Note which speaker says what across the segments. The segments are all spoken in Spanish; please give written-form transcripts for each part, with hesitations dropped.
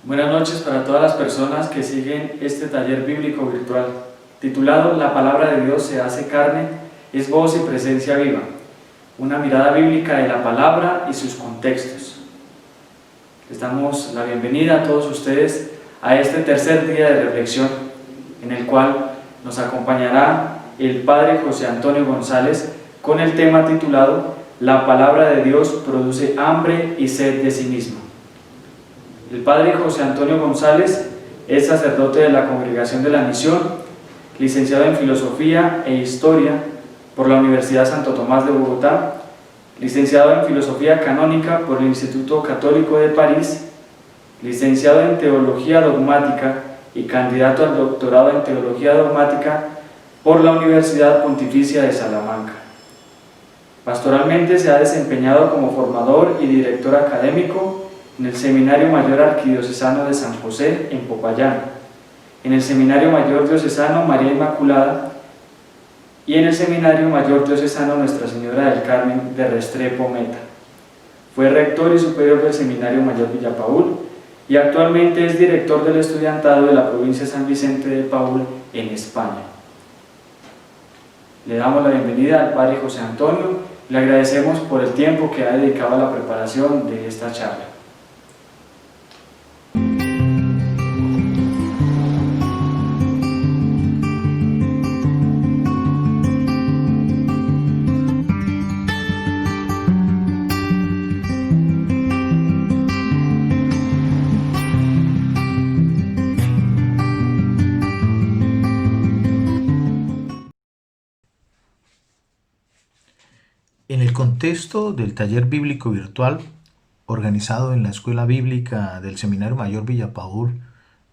Speaker 1: Buenas noches para todas las personas que siguen este taller bíblico virtual, titulado La palabra de Dios se hace carne, es voz y presencia viva, una mirada bíblica de la palabra y sus contextos. Les damos la bienvenida a todos ustedes a este tercer día de reflexión, en el cual nos acompañará el Padre José Antonio González con el tema titulado La palabra de Dios produce hambre y sed de sí misma. El Padre José Antonio González es sacerdote de la Congregación de la Misión, licenciado en Filosofía e Historia por la Universidad Santo Tomás de Bogotá, licenciado en Filosofía Canónica por el Instituto Católico de París, licenciado en Teología Dogmática y candidato al doctorado en Teología Dogmática por la Universidad Pontificia de Salamanca. Pastoralmente se ha desempeñado como formador y director académico en el Seminario Mayor Arquidiocesano de San José en Popayán, en el Seminario Mayor Diocesano María Inmaculada y en el Seminario Mayor Diocesano Nuestra Señora del Carmen de Restrepo, Meta. Fue rector y superior del Seminario Mayor Villapaul y actualmente es director del estudiantado de la provincia de San Vicente de Paúl en España. Le damos la bienvenida al Padre José Antonio y le agradecemos por el tiempo que ha dedicado a la preparación de esta charla.
Speaker 2: En el contexto del taller bíblico virtual organizado en la Escuela Bíblica del Seminario Mayor Villapaul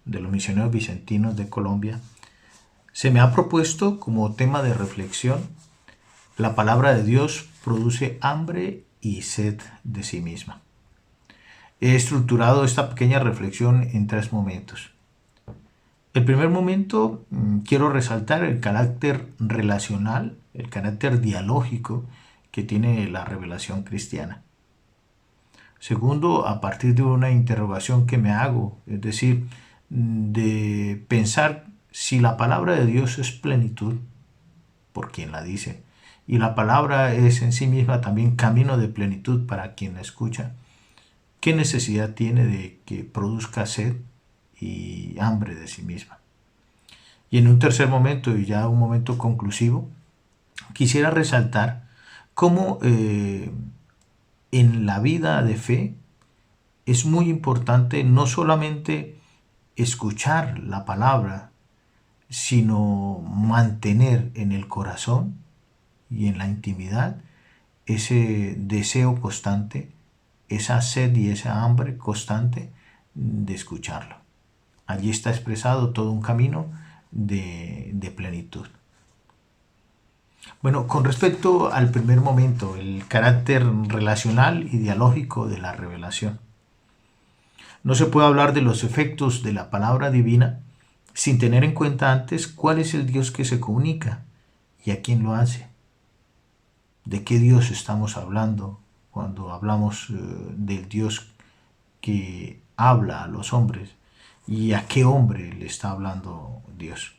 Speaker 2: de los Misioneros Vicentinos de Colombia, se me ha propuesto como tema de reflexión: la palabra de Dios produce hambre y sed de sí misma. He estructurado esta pequeña reflexión en 3 momentos. El primer momento, quiero resaltar el carácter relacional, el carácter dialógico que tiene la revelación cristiana. Segundo, a partir de una interrogación que me hago, es decir, de pensar si la palabra de Dios es plenitud, por quien la dice, y la palabra es en sí misma también camino de plenitud para quien la escucha, ¿qué necesidad tiene de que produzca sed y hambre de sí misma? Y en un tercer momento, y ya un momento conclusivo, quisiera resaltar cómo en la vida de fe es muy importante no solamente escuchar la palabra, sino mantener en el corazón y en la intimidad ese deseo constante, esa sed y esa hambre constante de escucharlo. Allí está expresado todo un camino de plenitud. Bueno, con respecto al primer momento, el carácter relacional y dialógico de la revelación. No se puede hablar de los efectos de la palabra divina sin tener en cuenta antes cuál es el Dios que se comunica y a quién lo hace. ¿De qué Dios estamos hablando cuando hablamos del Dios que habla a los hombres y a qué hombre le está hablando Dios?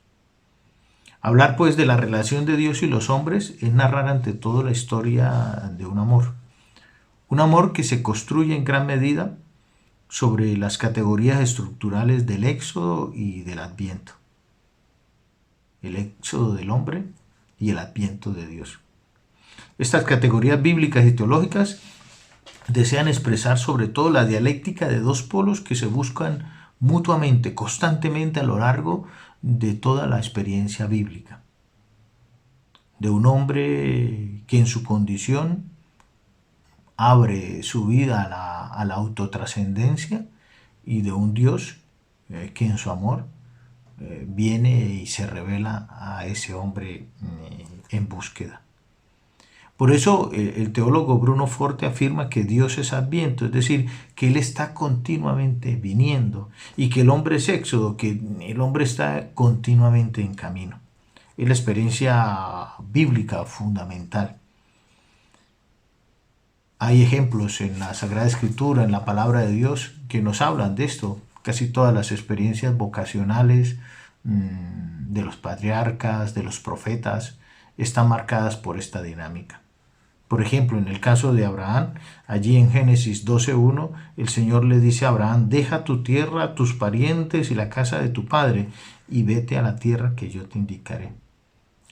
Speaker 2: Hablar pues de la relación de Dios y los hombres es narrar ante todo la historia de un amor que se construye en gran medida sobre las categorías estructurales del Éxodo y del Adviento. El Éxodo del hombre y el Adviento de Dios. Estas categorías bíblicas y teológicas desean expresar sobre todo la dialéctica de 2 polos que se buscan mutuamente, constantemente a lo largo de toda la experiencia bíblica. De un hombre que en su condición abre su vida a la autotrascendencia, y de un Dios que en su amor viene y se revela a ese hombre en búsqueda. Por eso el teólogo Bruno Forte afirma que Dios es Adviento, es decir, que Él está continuamente viniendo, y que el hombre es Éxodo, que el hombre está continuamente en camino. Es la experiencia bíblica fundamental. Hay ejemplos en la Sagrada Escritura, en la Palabra de Dios, que nos hablan de esto, Casi todas las experiencias vocacionales de los patriarcas, de los profetas, están marcadas por esta dinámica. Por ejemplo, en el caso de Abraham, allí en Génesis 12:1, el Señor le dice a Abraham: deja tu tierra, tus parientes y la casa de tu padre, y vete a la tierra que yo te indicaré.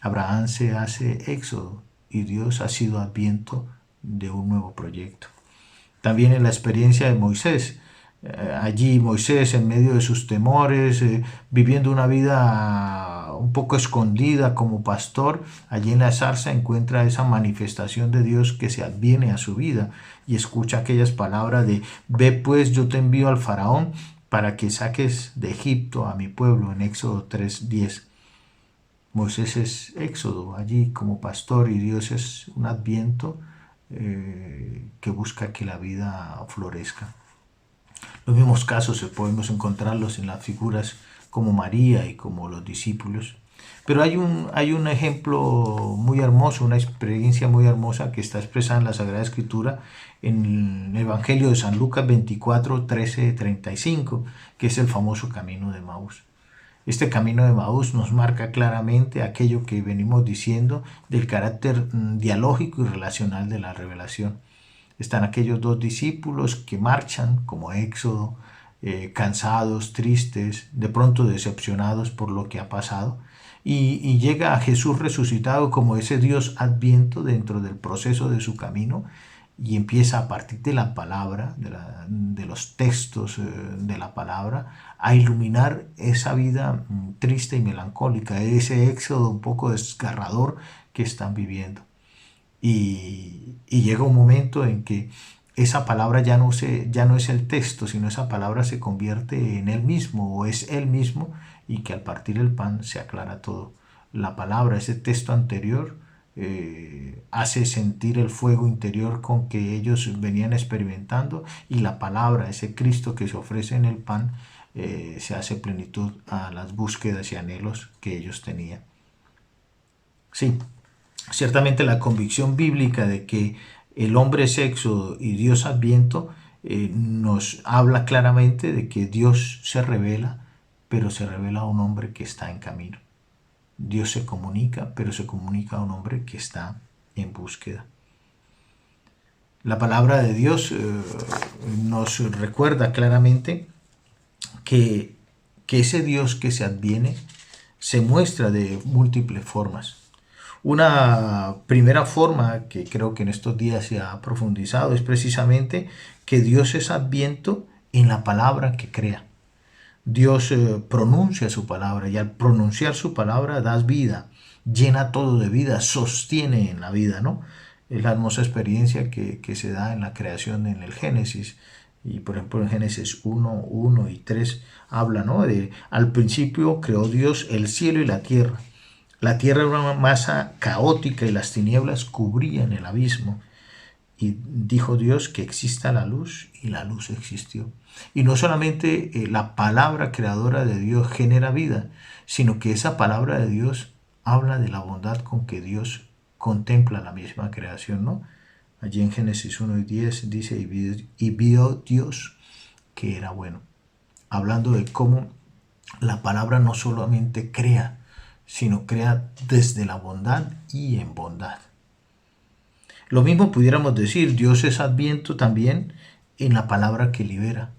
Speaker 2: Abraham se hace éxodo y Dios ha sido adviento de un nuevo proyecto. También en la experiencia de Moisés, allí Moisés, en medio de sus temores, viviendo una vida un poco escondida como pastor, allí en la zarza encuentra esa manifestación de Dios que se adviene a su vida y escucha aquellas palabras de: ve pues, yo te envío al faraón para que saques de Egipto a mi pueblo, en Éxodo 3:10. Moisés es éxodo allí como pastor y Dios es un adviento que busca que la vida florezca. Los mismos casos podemos encontrarlos en las figuras como María y como los discípulos. Pero hay un ejemplo muy hermoso, una experiencia muy hermosa que está expresada en la Sagrada Escritura en el Evangelio de San Lucas 24, 13, 35, que es el famoso camino de Emaús. Este camino de Emaús nos marca claramente aquello que venimos diciendo del carácter dialógico y relacional de la revelación. Están aquellos dos discípulos que marchan como éxodo, cansados, tristes, de pronto decepcionados por lo que ha pasado. Y llega a Jesús resucitado como ese Dios adviento dentro del proceso de su camino y empieza a partir de la palabra, de los textos de la palabra, a iluminar esa vida triste y melancólica, ese éxodo un poco desgarrador que están viviendo. Y llega un momento en que esa palabra ya no es el texto, sino esa palabra se convierte en él mismo o es él mismo, y que al partir el pan se aclara todo. La palabra, ese texto anterior, hace sentir el fuego interior con que ellos venían experimentando, y la palabra, ese Cristo que se ofrece en el pan, se hace plenitud a las búsquedas y anhelos que ellos tenían. Sí, ciertamente la convicción bíblica de que el hombre es éxodo y Dios adviento nos habla claramente de que Dios se revela, pero se revela a un hombre que está en camino. Dios se comunica, pero se comunica a un hombre que está en búsqueda. La palabra de Dios nos recuerda claramente que ese Dios que se adviene se muestra de múltiples formas. Una primera forma que creo que en estos días se ha profundizado es precisamente que Dios es adviento en la palabra que crea. Dios pronuncia su palabra, y al pronunciar su palabra das vida, llena todo de vida, sostiene en la vida, ¿no? Es la hermosa experiencia que se da en la creación en el Génesis. Y por ejemplo en Génesis 1 y 3 habla, ¿no? Al principio creó Dios el cielo y la tierra. La tierra era una masa caótica y las tinieblas cubrían el abismo. Y dijo Dios que exista la luz, y la luz existió. Y no solamente la palabra creadora de Dios genera vida, sino que esa palabra de Dios habla de la bondad con que Dios contempla la misma creación, ¿no? Allí en Génesis 1:10 dice: y vio Dios que era bueno. Hablando de cómo la palabra no solamente crea, sino crea desde la bondad y en bondad. Lo mismo pudiéramos decir, Dios es adviento también en la palabra que libera.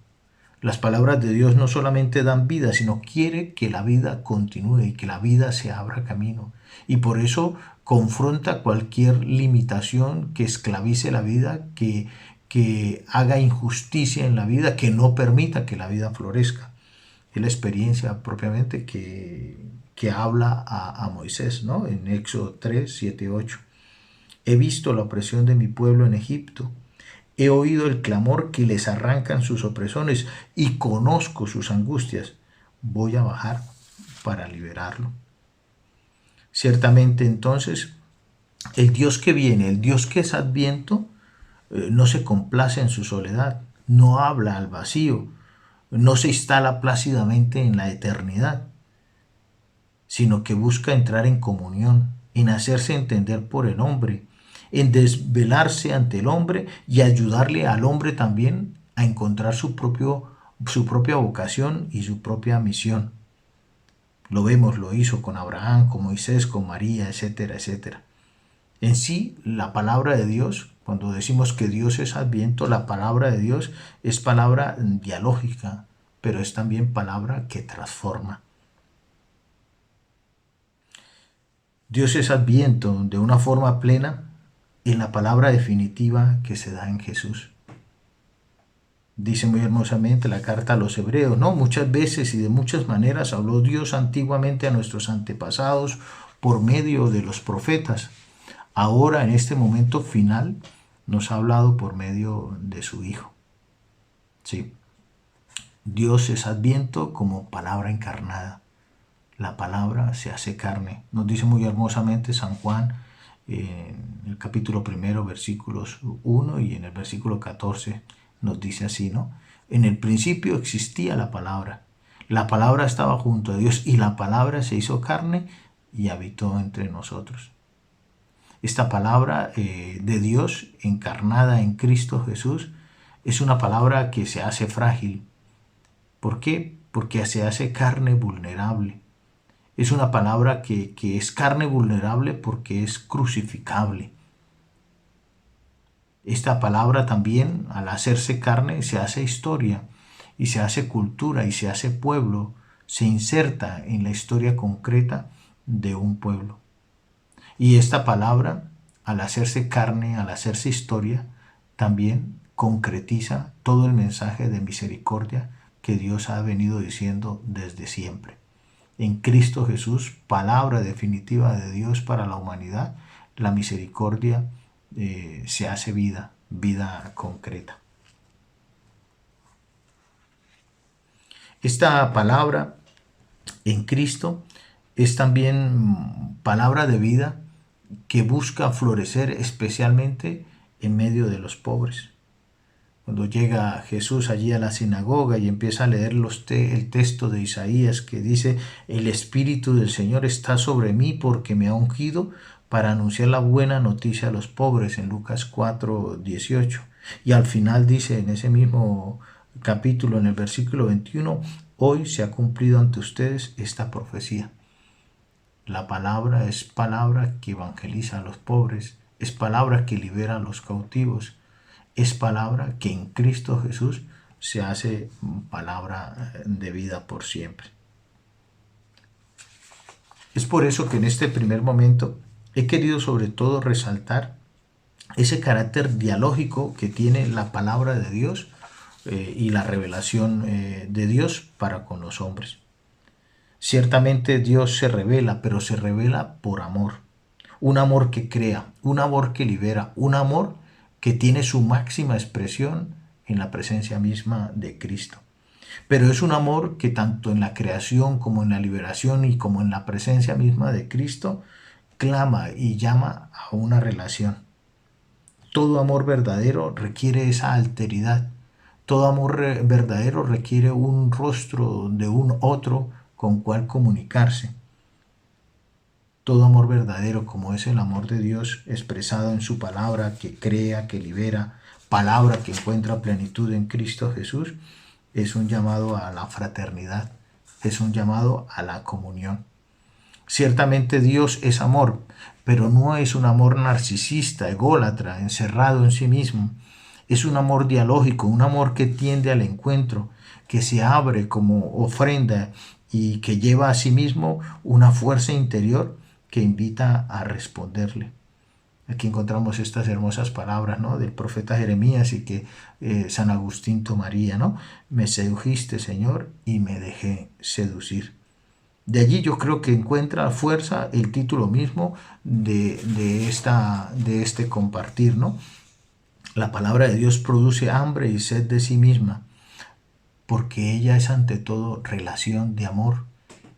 Speaker 2: Las palabras de Dios no solamente dan vida, sino quiere que la vida continúe y que la vida se abra camino. Y por eso confronta cualquier limitación que esclavice la vida, que haga injusticia en la vida, que no permita que la vida florezca. Es la experiencia propiamente que habla a Moisés, ¿no? En Éxodo 3, 7, 8. He visto la opresión de mi pueblo en Egipto. He oído el clamor que les arrancan sus opresores y conozco sus angustias. Voy a bajar para liberarlo. Ciertamente entonces, el Dios que viene, el Dios que es adviento, no se complace en su soledad, no habla al vacío, no se instala plácidamente en la eternidad, sino que busca entrar en comunión, en hacerse entender por el hombre, en desvelarse ante el hombre y ayudarle al hombre también a encontrar su propio su propia vocación y su propia misión. Lo vemos, lo hizo con Abraham, con Moisés, con María, etcétera, etcétera. En sí, la palabra de Dios, cuando decimos que Dios es Adviento, la palabra de Dios es palabra dialógica, pero es también palabra que transforma. Dios es Adviento de una forma plena en la palabra definitiva que se da en Jesús. Dice muy hermosamente la carta a los Hebreos, ¿no? Muchas veces y de muchas maneras habló Dios antiguamente a nuestros antepasados por medio de los profetas. Ahora, en este momento final, nos ha hablado por medio de su Hijo. Sí. Dios es Adviento como palabra encarnada. La palabra se hace carne. Nos dice muy hermosamente San Juan en el capítulo 1, versículos 1 y en el versículo 14 nos dice así, ¿no? En el principio existía la palabra. La palabra estaba junto a Dios y la palabra se hizo carne y habitó entre nosotros. Esta palabra de Dios encarnada en Cristo Jesús es una palabra que se hace frágil. ¿Por qué? Porque se hace carne vulnerable. Es una palabra que es carne vulnerable porque es crucificable. Esta palabra también, al hacerse carne, se hace historia y se hace cultura y se hace pueblo, se inserta en la historia concreta de un pueblo. Y esta palabra, al hacerse carne, al hacerse historia, también concretiza todo el mensaje de misericordia que Dios ha venido diciendo desde siempre. En Cristo Jesús, palabra definitiva de Dios para la humanidad, la misericordia se hace vida, vida concreta. Esta palabra en Cristo es también palabra de vida que busca florecer especialmente en medio de los pobres. Cuando llega Jesús allí a la sinagoga y empieza a leer el texto de Isaías que dice: el Espíritu del Señor está sobre mí porque me ha ungido para anunciar la buena noticia a los pobres, en Lucas 4:18. Y al final dice en ese mismo capítulo, en el versículo 21, hoy se ha cumplido ante ustedes esta profecía. La palabra es palabra que evangeliza a los pobres, es palabra que libera a los cautivos, es palabra que en Cristo Jesús se hace palabra de vida por siempre. Es por eso que en este primer momento he querido sobre todo resaltar ese carácter dialógico que tiene la palabra de Dios y la revelación de Dios para con los hombres. Ciertamente Dios se revela, pero se revela por amor. Un amor que crea, un amor que libera, un amor que tiene su máxima expresión en la presencia misma de Cristo. Pero es un amor que tanto en la creación como en la liberación y como en la presencia misma de Cristo clama y llama a una relación. Todo amor verdadero requiere esa alteridad. Todo amor verdadero requiere un rostro de un otro con cual comunicarse. Todo amor verdadero, como es el amor de Dios expresado en su palabra, que crea, que libera, palabra que encuentra plenitud en Cristo Jesús, es un llamado a la fraternidad, es un llamado a la comunión. Ciertamente Dios es amor, pero no es un amor narcisista, ególatra, encerrado en sí mismo. Es un amor dialógico, un amor que tiende al encuentro, que se abre como ofrenda y que lleva a sí mismo una fuerza interior que invita a responderle. Aquí encontramos estas hermosas palabras, ¿no?, del profeta Jeremías y que San Agustín tomaría, ¿no? Me sedujiste, Señor, y me dejé seducir. De allí yo creo que encuentra fuerza el título mismo de este compartir, ¿no? La palabra de Dios produce hambre y sed de sí misma, porque ella es ante todo relación de amor.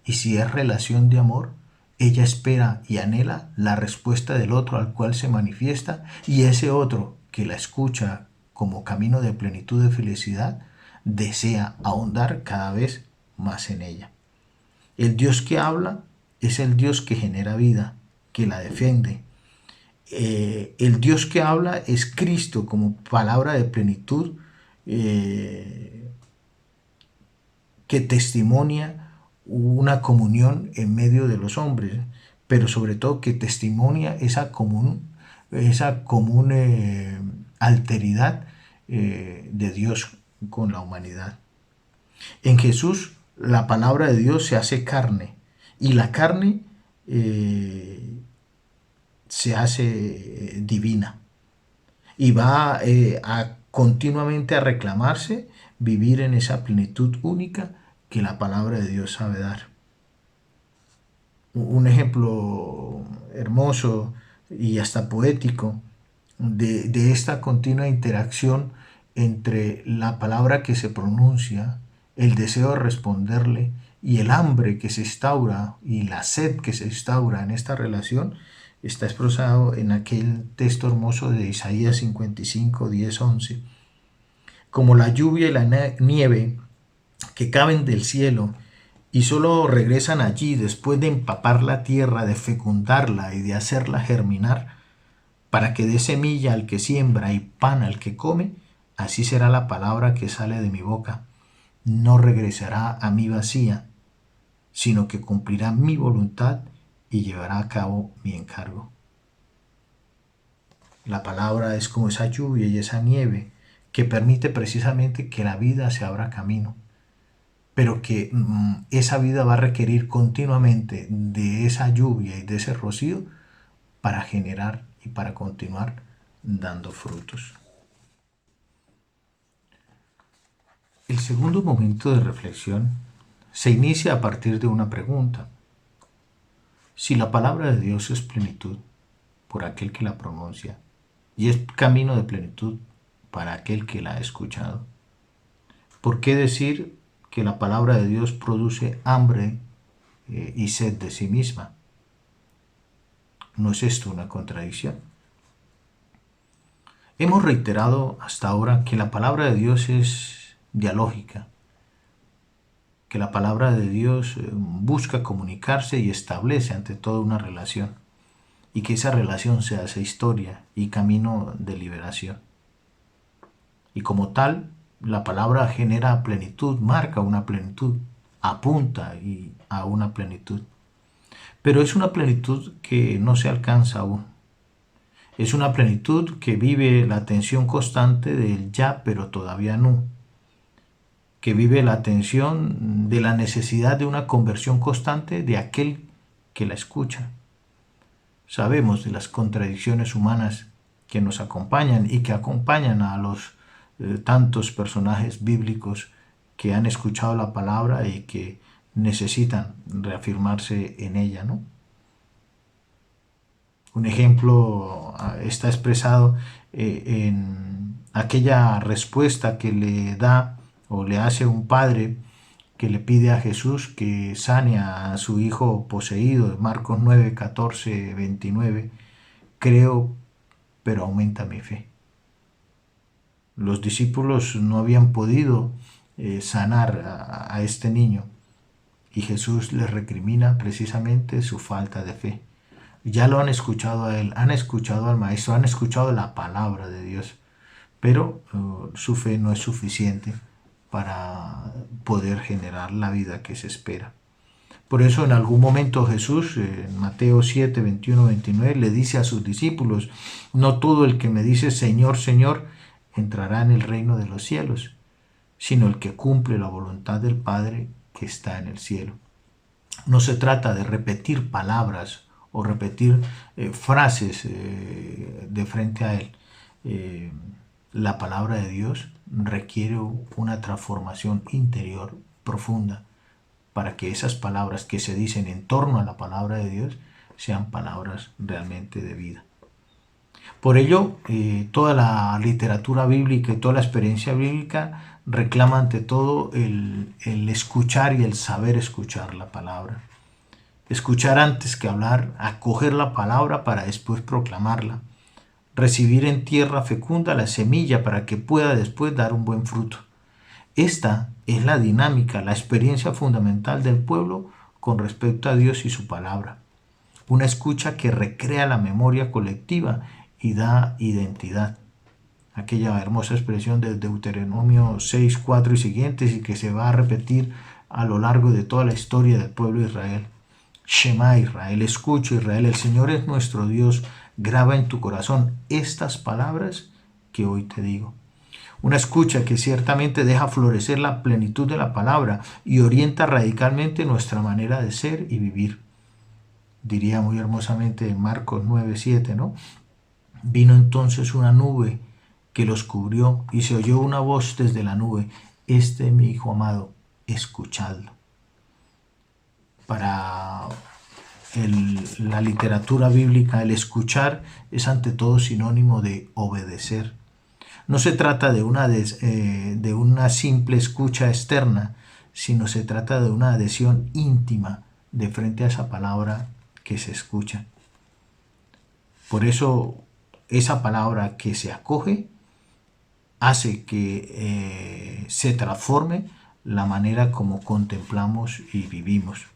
Speaker 2: Y si es relación de amor, ella espera y anhela la respuesta del otro al cual se manifiesta, y ese otro que la escucha como camino de plenitud de felicidad, desea ahondar cada vez más en ella. El Dios que habla es el Dios que genera vida, que la defiende. El Dios que habla es Cristo como palabra de plenitud que testimonia una comunión en medio de los hombres, pero sobre todo que testimonia esa común alteridad de Dios con la humanidad. En Jesús la palabra de Dios se hace carne y la carne se hace divina y va continuamente a reclamarse vivir en esa plenitud única que la palabra de Dios sabe dar. Un ejemplo hermoso y hasta poético de esta continua interacción entre la palabra que se pronuncia, el deseo de responderle y el hambre que se instaura y la sed que se instaura en esta relación está expresado en aquel texto hermoso de Isaías 55, 10, 11. Como la lluvia y la nieve que caen del cielo y solo regresan allí después de empapar la tierra, de fecundarla y de hacerla germinar, para que dé semilla al que siembra y pan al que come, así será la palabra que sale de mi boca. No regresará a mí vacía, sino que cumplirá mi voluntad y llevará a cabo mi encargo. La palabra es como esa lluvia y esa nieve que permite precisamente que la vida se abra camino, pero que esa vida va a requerir continuamente de esa lluvia y de ese rocío para generar y para continuar dando frutos. El segundo momento de reflexión se inicia a partir de una pregunta. Si la palabra de Dios es plenitud por aquel que la pronuncia y es camino de plenitud para aquel que la ha escuchado, ¿por qué decir que la palabra de Dios produce hambre y sed de sí misma? ¿No es esto una contradicción? Hemos reiterado hasta ahora que la palabra de Dios es dialógica, que la palabra de Dios busca comunicarse y establece ante todo una relación, y que esa relación se hace historia y camino de liberación. Y como tal, la palabra genera plenitud, marca una plenitud, apunta a una plenitud. Pero es una plenitud que no se alcanza aún. Es una plenitud que vive la tensión constante del ya, pero todavía no. Que vive la tensión de la necesidad de una conversión constante de aquel que la escucha. Sabemos de las contradicciones humanas que nos acompañan y que acompañan a los tantos personajes bíblicos que han escuchado la palabra y que necesitan reafirmarse en ella, ¿no? Un ejemplo está expresado en aquella respuesta que le da o le hace un padre que le pide a Jesús que sane a su hijo poseído, Marcos 9, 14, 29. Creo, pero aumenta mi fe. Los discípulos no habían podido sanar a este niño y Jesús les recrimina precisamente su falta de fe. Ya lo han escuchado a él, han escuchado al maestro, han escuchado la palabra de Dios, pero su fe no es suficiente para poder generar la vida que se espera. Por eso en algún momento Jesús, en Mateo 7, 21, 29, le dice a sus discípulos: no todo el que me dice Señor, Señor, entrará en el reino de los cielos, sino el que cumple la voluntad del Padre que está en el cielo. No se trata de repetir palabras o repetir frases de frente a él. La palabra de Dios requiere una transformación interior profunda para que esas palabras que se dicen en torno a la palabra de Dios sean palabras realmente de vida. Por ello, toda la literatura bíblica y toda la experiencia bíblica reclama ante todo el escuchar y el saber escuchar la palabra. Escuchar antes que hablar, acoger la palabra para después proclamarla. Recibir en tierra fecunda la semilla para que pueda después dar un buen fruto. Esta es la dinámica, la experiencia fundamental del pueblo con respecto a Dios y su palabra. Una escucha que recrea la memoria colectiva y da identidad. aquella hermosa expresión del Deuteronomio 6, 4 y siguientes, y que se va a repetir a lo largo de toda la historia del pueblo de Israel. Shema Israel, escucha Israel, el Señor es nuestro Dios, graba en tu corazón estas palabras que hoy te digo. Una escucha que ciertamente deja florecer la plenitud de la palabra y orienta radicalmente nuestra manera de ser y vivir. Diría muy hermosamente Marcos 9:7, ¿no? Vino entonces una nube que los cubrió y se oyó una voz desde la nube: este es mi Hijo amado, escuchadlo. Para la literatura bíblica, el escuchar es ante todo sinónimo de obedecer. No se trata de una simple escucha externa, sino se trata de una adhesión íntima de frente a esa palabra que se escucha. Por eso esa palabra que se acoge hace que se transforme la manera como contemplamos y vivimos.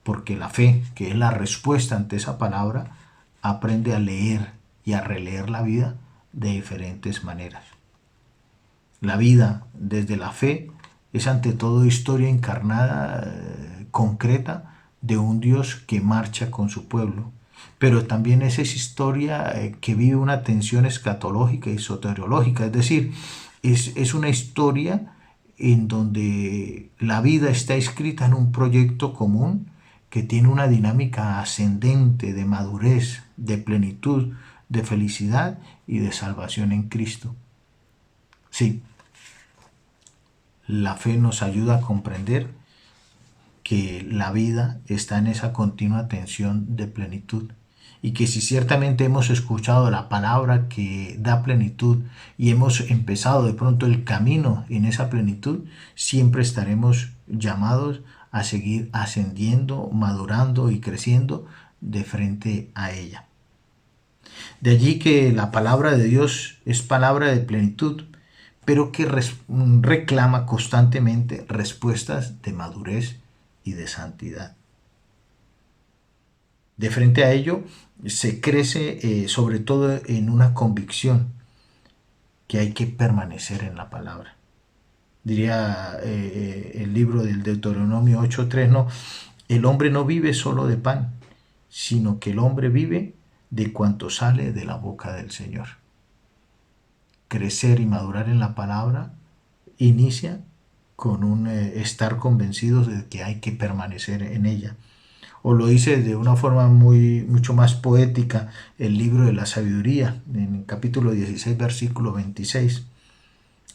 Speaker 2: Porque la fe, que es la respuesta ante esa palabra, aprende a leer y a releer la vida de diferentes maneras. La vida desde la fe es ante todo historia encarnada, concreta, de un Dios que marcha con su pueblo, pero también es esa historia que vive una tensión escatológica y soteriológica, es decir, es una historia en donde la vida está escrita en un proyecto común que tiene una dinámica ascendente de madurez, de plenitud, de felicidad y de salvación en Cristo. Sí, la fe nos ayuda a comprender que la vida está en esa continua tensión de plenitud y que si ciertamente hemos escuchado la palabra que da plenitud y hemos empezado de pronto el camino en esa plenitud, siempre estaremos llamados a seguir ascendiendo, madurando y creciendo de frente a ella. De allí que la palabra de Dios es palabra de plenitud, pero que reclama constantemente respuestas de madurez y de santidad. De frente a ello, se crece sobre todo en una convicción que hay que permanecer en la palabra. Diría el libro del Deuteronomio 8:3, ¿no? El hombre no vive solo de pan, sino que el hombre vive de cuanto sale de la boca del Señor. Crecer y madurar en la palabra inicia con un estar convencidos de que hay que permanecer en ella. O lo dice de una forma mucho más poética el libro de la sabiduría, en el capítulo 16, versículo 26.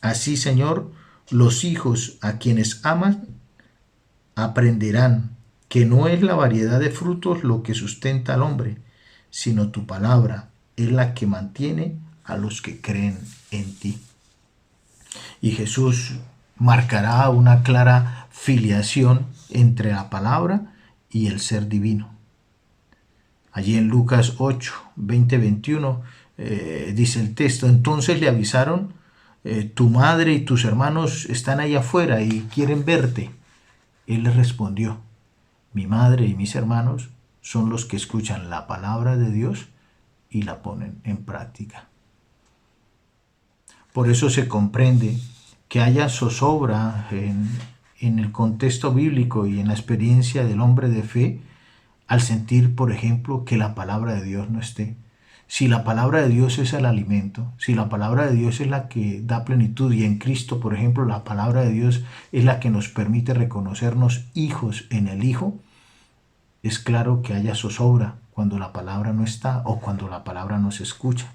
Speaker 2: Así, Señor, los hijos a quienes aman aprenderán que no es la variedad de frutos lo que sustenta al hombre, sino tu palabra es la que mantiene a los que creen en ti. Y Jesús marcará una clara filiación entre la palabra y el ser divino. Allí en Lucas 8, 20-21 dice el texto: entonces le avisaron, tu madre y tus hermanos están ahí afuera y quieren verte. Él les respondió: mi madre y mis hermanos son los que escuchan la palabra de Dios y la ponen en práctica. Por eso se comprende que haya zozobra en el contexto bíblico y en la experiencia del hombre de fe al sentir, por ejemplo, que la palabra de Dios no esté. Si la palabra de Dios es el alimento, si la palabra de Dios es la que da plenitud, y en Cristo, por ejemplo, la palabra de Dios es la que nos permite reconocernos hijos en el Hijo, es claro que haya zozobra cuando la palabra no está o cuando la palabra no se escucha.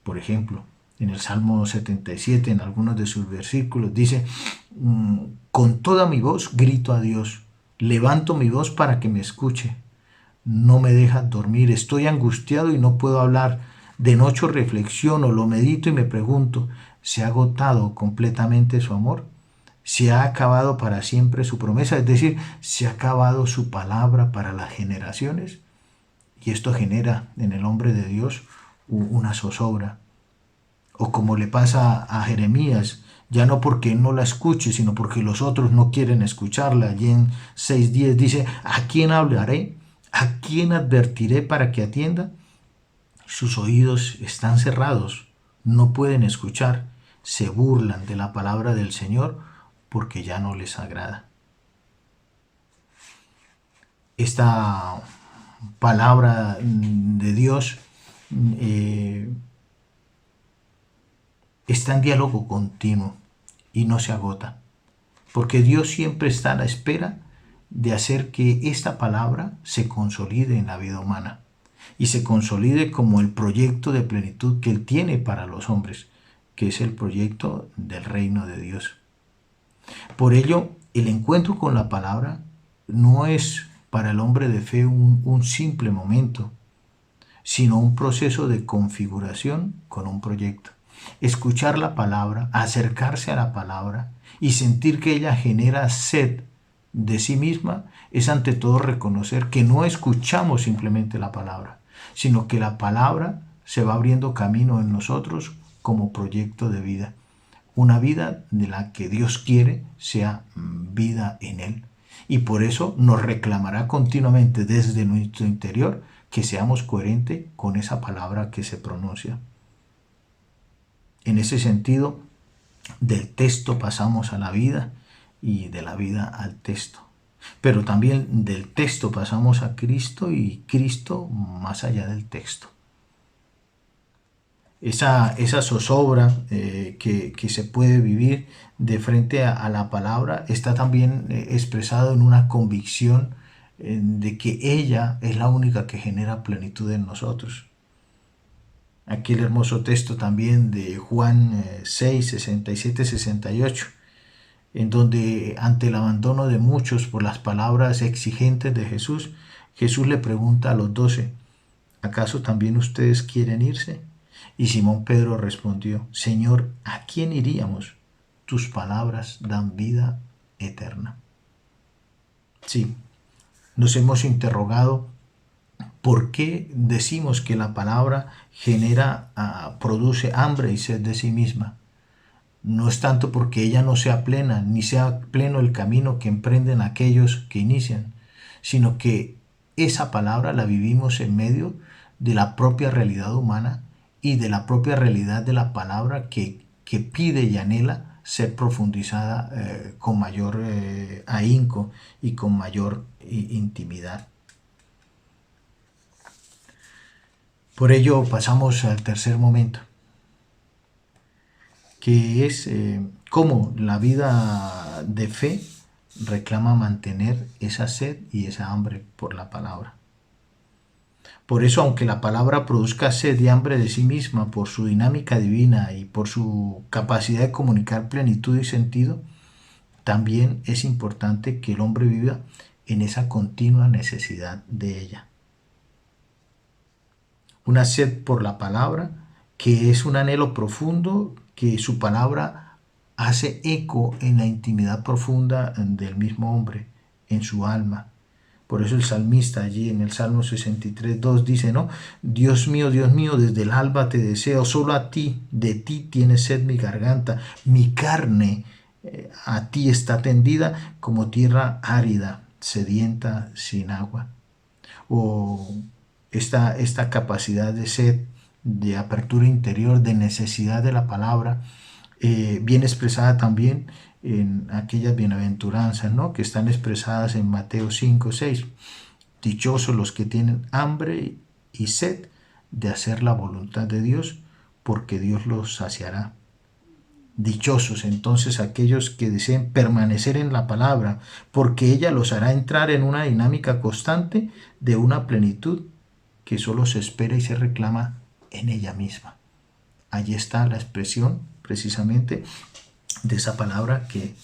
Speaker 2: Por ejemplo, en el Salmo 77, en algunos de sus versículos, dice: con toda mi voz grito a Dios, levanto mi voz para que me escuche. No me dejas dormir, estoy angustiado y no puedo hablar. De noche reflexiono, lo medito y me pregunto: ¿se ha agotado completamente su amor? ¿Se ha acabado para siempre su promesa? Es decir, ¿se ha acabado su palabra para las generaciones? Y esto genera en el hombre de Dios una zozobra. O como le pasa a Jeremías, ya no porque él no la escuche, sino porque los otros no quieren escucharla. Allí en 6:10 dice: ¿a quién hablaré? ¿A quién advertiré para que atienda? Sus oídos están cerrados, no pueden escuchar, se burlan de la palabra del Señor porque ya no les agrada. Esta palabra de Dios está en diálogo continuo y no se agota, porque Dios siempre está a la espera de hacer que esta palabra se consolide en la vida humana y se consolide como el proyecto de plenitud que Él tiene para los hombres, que es el proyecto del reino de Dios. Por ello, el encuentro con la palabra no es para el hombre de fe un simple momento, sino un proceso de configuración con un proyecto. Escuchar la palabra, acercarse a la palabra y sentir que ella genera sed de sí misma es ante todo reconocer que no escuchamos simplemente la palabra, sino que la palabra se va abriendo camino en nosotros como proyecto de vida. Una vida de la que Dios quiere sea vida en Él. Y por eso nos reclamará continuamente desde nuestro interior que seamos coherentes con esa palabra que se pronuncia. En ese sentido, del texto pasamos a la vida y de la vida al texto. Pero también del texto pasamos a Cristo y Cristo más allá del texto. Esa zozobra que se puede vivir de frente a la palabra está también expresado en una convicción de que ella es la única que genera plenitud en nosotros. Aquí el hermoso texto también de Juan 6, 67, 68, en donde ante el abandono de muchos por las palabras exigentes de Jesús, Jesús le pregunta a los 12, ¿acaso también ustedes quieren irse? Y Simón Pedro respondió, Señor, ¿a quién iríamos? Tus palabras dan vida eterna. Sí, nos hemos interrogado por qué decimos que la palabra produce hambre y sed de sí misma. No es tanto porque ella no sea plena, ni sea pleno el camino que emprenden aquellos que inician, sino que esa palabra la vivimos en medio de la propia realidad humana y de la propia realidad de la palabra que pide y anhela ser profundizada con mayor ahínco y con mayor intimidad. Por ello pasamos al tercer momento, que es cómo la vida de fe reclama mantener esa sed y esa hambre por la palabra. Por eso, aunque la palabra produzca sed y hambre de sí misma por su dinámica divina y por su capacidad de comunicar plenitud y sentido, también es importante que el hombre viva en esa continua necesidad de ella. Una sed por la palabra, que es un anhelo profundo, que su palabra hace eco en la intimidad profunda del mismo hombre, en su alma. Por eso el salmista allí en el Salmo 63:2 dice, ¿no? Dios mío, desde el alba te deseo, solo a ti, de ti tiene sed mi garganta, mi carne a ti está tendida como tierra árida, sedienta sin agua. O esta capacidad de sed, de apertura interior, de necesidad de la palabra, bien expresada también en aquellas bienaventuranzas, ¿no? Que están expresadas en Mateo 5, 6. Dichosos los que tienen hambre y sed de hacer la voluntad de Dios, porque Dios los saciará. Dichosos entonces aquellos que deseen permanecer en la palabra, porque ella los hará entrar en una dinámica constante de una plenitud que solo se espera y se reclama en ella misma. Allí está la expresión precisamente de esa palabra que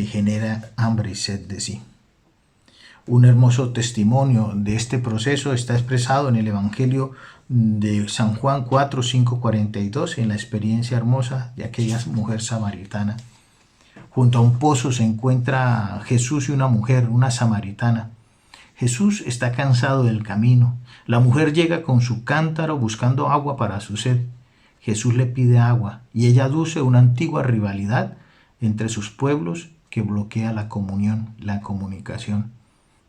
Speaker 2: genera hambre y sed de sí. Un hermoso testimonio de este proceso está expresado en el Evangelio de San Juan 4, 5, 42, en la experiencia hermosa de aquella mujer samaritana. Junto a un pozo se encuentra Jesús y una mujer, una samaritana. Jesús está cansado del camino. La mujer llega con su cántaro buscando agua para su sed. Jesús le pide agua y ella aduce una antigua rivalidad entre sus pueblos que bloquea la comunión, la comunicación.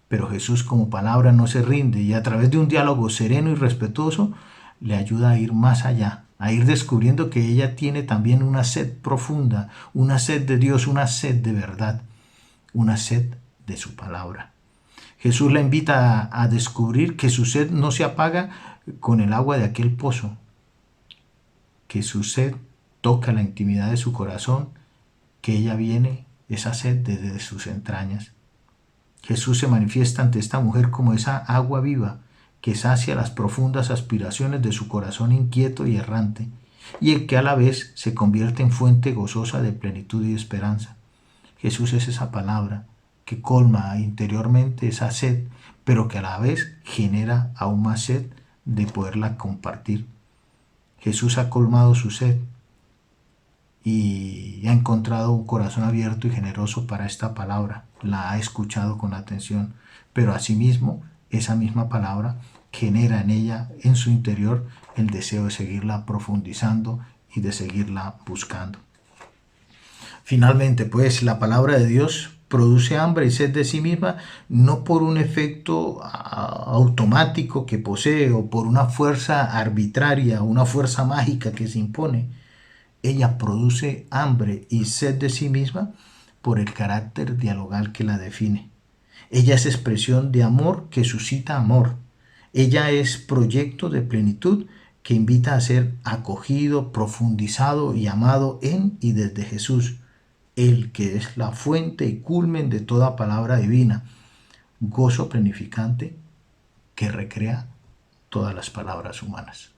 Speaker 2: Pero Jesús como palabra no se rinde y a través de un diálogo sereno y respetuoso le ayuda a ir más allá, a ir descubriendo que ella tiene también una sed profunda, una sed de Dios, una sed de verdad, una sed de su palabra. Jesús la invita a descubrir que su sed no se apaga con el agua de aquel pozo, que su sed toca la intimidad de su corazón, que ella viene, esa sed, desde sus entrañas. Jesús se manifiesta ante esta mujer como esa agua viva que sacia las profundas aspiraciones de su corazón inquieto y errante, y el que a la vez se convierte en fuente gozosa de plenitud y esperanza. Jesús es esa palabra que colma interiormente esa sed, pero que a la vez genera aún más sed de poderla compartir. Jesús ha colmado su sed y ha encontrado un corazón abierto y generoso para esta palabra. La ha escuchado con atención, pero asimismo esa misma palabra genera en ella, en su interior, el deseo de seguirla profundizando y de seguirla buscando. Finalmente, pues, la palabra de Dios produce hambre y sed de sí misma, no por un efecto automático que posee o por una fuerza arbitraria, una fuerza mágica que se impone. Ella produce hambre y sed de sí misma por el carácter dialogal que la define. Ella es expresión de amor que suscita amor. Ella es proyecto de plenitud que invita a ser acogido, profundizado y amado en y desde Jesús, el que es la fuente y culmen de toda palabra divina, gozo plenificante que recrea todas las palabras humanas.